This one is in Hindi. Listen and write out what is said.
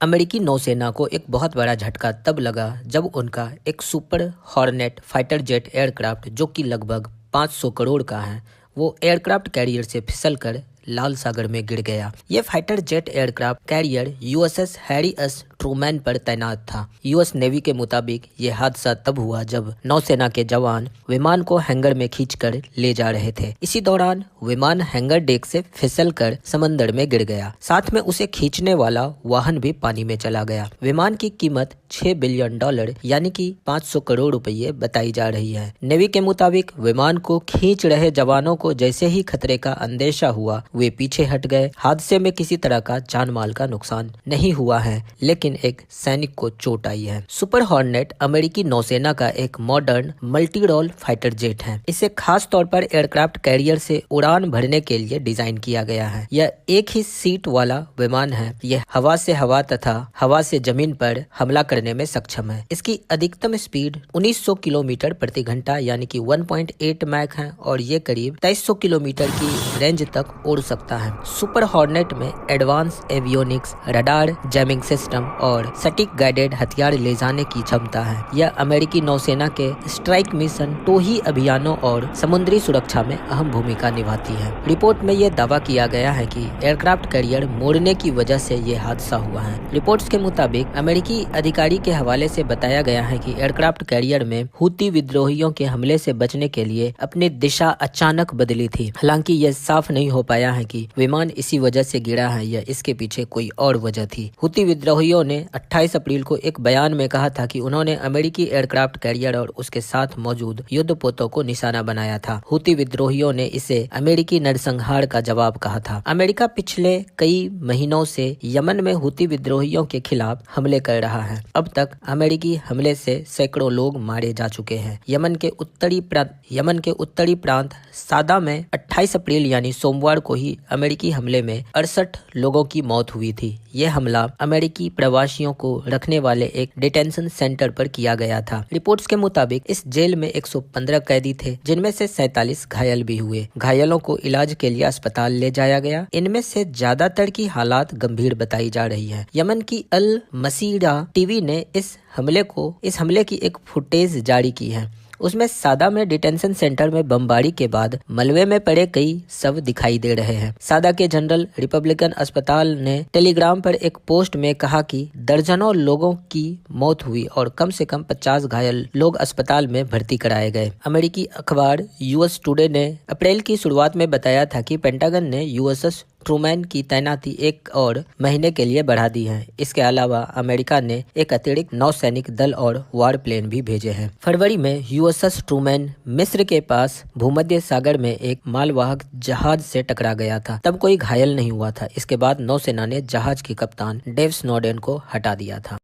अमेरिकी नौसेना को एक बहुत बड़ा झटका तब लगा जब उनका एक super hornet fighter jet aircraft, जो कि लगभग 500 करोड़ का है, वो एयरक्राफ्ट कैरियर से फिसलकर लाल सागर में गिर गया। यह fighter jet aircraft carrier USS Harry S Trueman पर तैनात था। यूएस नेवी के मुताबिक यह हादसा तब हुआ जब नौसेना के जवान विमान को हैंगर में खींचकर ले जा रहे थे। इसी दौरान विमान हैंगर डेक से फिसलकर समंदर में गिर गया। साथ में उसे खींचने वाला वाहन भी पानी में चला गया। विमान की कीमत $6 बिलियन यानी कि 500 करोड़ रुपये बताई जा रही है। नेवी के मुताबिक विमान को खींच रहे जवानों को जैसे ही खतरे का अंदेशा हुआ, वे पीछे हट गए। हादसे में किसी तरह का जान माल का नुकसान नहीं हुआ है, लेकिन एक सैनिक को चोट आई है। सुपर हॉर्नेट अमेरिकी नौसेना का एक modern multi role fighter jet है। इसे खास तौर पर एयरक्राफ्ट कैरियर से उड़ान भरने के लिए डिजाइन किया गया है। यह एक ही सीट वाला विमान है। यह हवा से हवा तथा हवा से जमीन पर हमला करने में सक्षम है। इसकी अधिकतम स्पीड 1900 किलोमीटर प्रति घंटा यानी कि 1.8 मैक है और ये करीब 2300 किलोमीटर की रेंज तक उड़ सकता है। सुपर हॉर्नेट में advance avionics, radar, jamming system और सटीक गाइडेड हथियार ले जाने की क्षमता है। यह अमेरिकी नौसेना के स्ट्राइक मिशन, टोही अभियानों और समुद्री सुरक्षा में अहम भूमिका निभाती है। रिपोर्ट में यह दावा किया गया है कि एयरक्राफ्ट कैरियर मोड़ने की वजह से यह हादसा हुआ है। रिपोर्ट्स के मुताबिक अमेरिकी अधिकारी के हवाले से बताया गया है कि एयरक्राफ्ट कैरियर में हुती विद्रोहियों के हमले से बचने के लिए अपनी दिशा अचानक बदली थी। हालांकि यह साफ नहीं हो पाया है कि विमान इसी वजह से गिरा है या इसके पीछे कोई और वजह थी। हुती विद्रोहियों ने 28 अप्रैल को एक बयान में कहा था कि उन्होंने अमेरिकी एयरक्राफ्ट कैरियर और उसके साथ मौजूद युद्धपोतों को निशाना बनाया था। हुती विद्रोहियों ने इसे अमेरिकी नरसंहार का जवाब कहा था। अमेरिका पिछले कई महीनों से यमन में हुती विद्रोहियों के खिलाफ हमले कर रहा है। अब तक अमेरिकी हमले से सैकड़ों लोग मारे जा चुके हैं। यमन के उत्तरी प्रांत सादा में 28 अप्रैल यानी सोमवार को ही अमेरिकी हमले में 68 लोगों की मौत हुई थी। यह हमला अमेरिकी प्रवासियों को रखने वाले एक डिटेंशन सेंटर पर किया गया था। रिपोर्ट्स के मुताबिक इस जेल में 115 कैदी थे, जिनमें से 47 घायल भी हुए। घायलों को इलाज के लिए अस्पताल ले जाया गया। इनमें से ज्यादातर की हालात गंभीर बताई जा रही है। यमन की अल मसीरा टीवी ने इस हमले की एक फुटेज जारी की है। उसमें सादा में डिटेंशन सेंटर में बमबारी के बाद मलबे में पड़े कई शव दिखाई दे रहे हैं। सादा के जनरल रिपब्लिकन अस्पताल ने टेलीग्राम पर एक पोस्ट में कहा कि दर्जनों लोगों की मौत हुई और कम से कम 50 घायल लोग अस्पताल में भर्ती कराए गए। अमेरिकी अखबार यूएस टुडे ने अप्रैल की शुरुआत में बताया था कि पेंटागन ने यूएसएस ट्रूमैन की तैनाती एक और महीने के लिए बढ़ा दी है। इसके अलावा अमेरिका ने एक अतिरिक्त नौसैनिक दल और वार प्लेन भी भेजे हैं। फरवरी में यूएसएस ट्रूमैन मिस्र के पास भूमध्य सागर में एक मालवाहक जहाज से टकरा गया था। तब कोई घायल नहीं हुआ था। इसके बाद नौसेना ने जहाज के कप्तान डेव स्नोडेन को हटा दिया था।